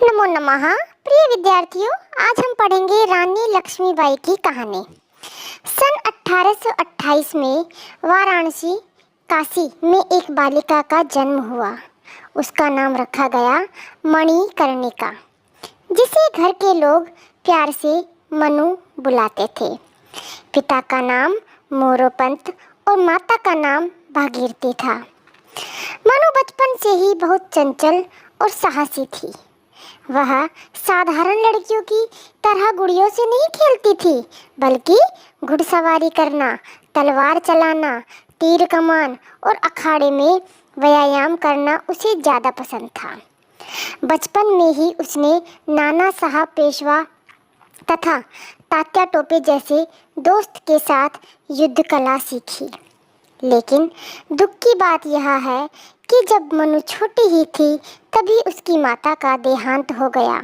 नमो नमः। प्रिय विद्यार्थियों, आज हम पढ़ेंगे रानी लक्ष्मीबाई की कहानी। सन 1828 में वाराणसी काशी में एक बालिका का जन्म हुआ। उसका नाम रखा गया मणिकर्णिका, जिसे घर के लोग प्यार से मनु बुलाते थे। पिता का नाम मोरोपंत और माता का नाम भागीरथी था। मनु बचपन से ही बहुत चंचल और साहसी थी। वह साधारण लड़कियों की तरह गुड़ियों से नहीं खेलती थी, बल्कि घुड़सवारी करना, तलवार चलाना, तीर कमान और अखाड़े में व्यायाम करना उसे ज़्यादा पसंद था। बचपन में ही उसने नाना साहब पेशवा तथा तात्या टोपे जैसे दोस्त के साथ युद्ध कला सीखी। लेकिन दुख की बात यह है कि जब मनु छोटी ही थी तभी उसकी माता का देहांत हो गया।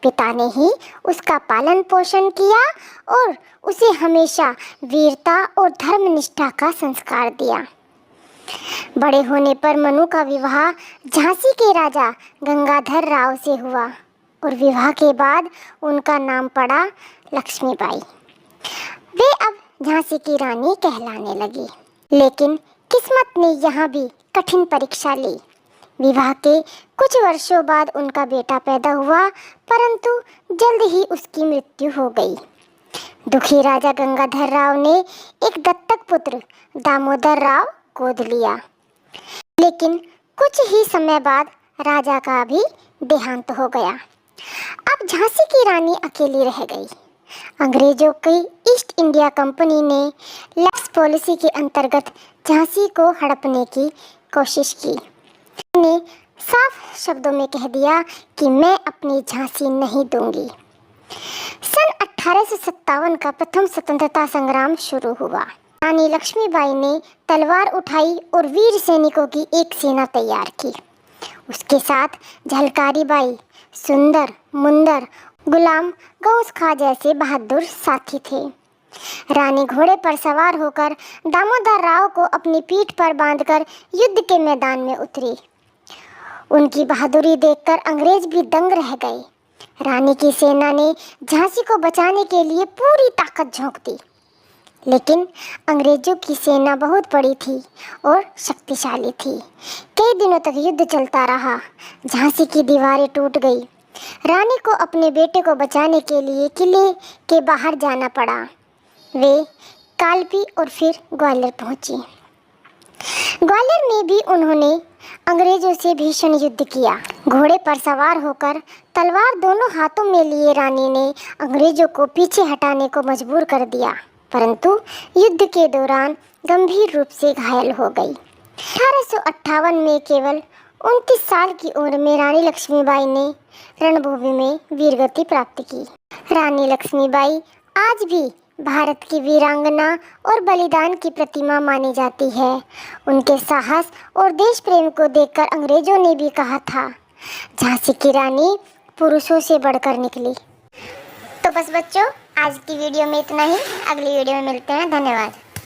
पिता ने ही उसका पालन पोषण किया और उसे हमेशा वीरता और धर्मनिष्ठा का संस्कार दिया। बड़े होने पर मनु का विवाह झांसी के राजा गंगाधर राव से हुआ और विवाह के बाद उनका नाम पड़ा लक्ष्मीबाई। वे अब झांसी की रानी कहलाने लगी। लेकिन किस्मत ने यहाँ भी कठिन परीक्षा ली। विवाह के कुछ वर्षों बाद उनका बेटा पैदा हुआ, परंतु जल्द ही उसकी मृत्यु हो गई। दुखी राजा गंगाधर राव ने एक दत्तक पुत्र दामोदर राव गोद लिया। लेकिन कुछ ही समय बाद राजा का भी देहांत हो गया। अब झांसी की रानी अकेली रह गई। अंग्रेजों की ईस्ट इंडिया कंपनी ने लैक्स पॉलिसी के अंतर्गत झांसी को हड़पने की कोशिश की। ने साफ शब्दों में कह दिया कि मैं अपनी झांसी नहीं दूंगी। सन 1857 का प्रथम स्वतंत्रता संग्राम शुरू हुआ। रानी लक्ष्मीबाई ने तलवार उठाई और वीर सैनिकों की एक सेना तैयार की। उसके साथ झलकारी बाई, सुंदर, मुंदर, गुलाम गौस खां जैसे बहादुर साथी थे। रानी घोड़े पर सवार होकर दामोदर राव को अपनी पीठ पर बांधकर युद्ध के मैदान में उतरी। उनकी बहादुरी देखकर अंग्रेज भी दंग रह गए। रानी की सेना ने झांसी को बचाने के लिए पूरी ताकत झोंक दी। लेकिन अंग्रेजों की सेना बहुत बड़ी थी और शक्तिशाली थी। कई दिनों तक युद्ध चलता रहा। झांसी की दीवारें टूट गई। रानी को अपने बेटे को बचाने के लिए किले के बाहर जाना पड़ा। वे कालपी और फिर ग्वालियर पहुंची। ग्वालियर में भी उन्होंने अंग्रेजों से भीषण युद्ध किया। घोड़े पर सवार होकर तलवार दोनों हाथों में लिए रानी ने अंग्रेजों को पीछे हटाने को मजबूर कर दिया, परंतु युद्ध के दौरान गंभीर रूप से घायल हो गई। 1858 में केवल 29 साल की उम्र में रानी लक्ष्मीबाई ने रणभूमि में वीरगति प्राप्त की। रानी लक्ष्मीबाई आज भी भारत की वीरांगना और बलिदान की प्रतिमा मानी जाती है। उनके साहस और देश प्रेम को देखकर अंग्रेजों ने भी कहा था, झांसी की रानी पुरुषों से बढ़कर निकली। तो बस बच्चों, आज की वीडियो में इतना ही। अगली वीडियो में मिलते हैं। धन्यवाद।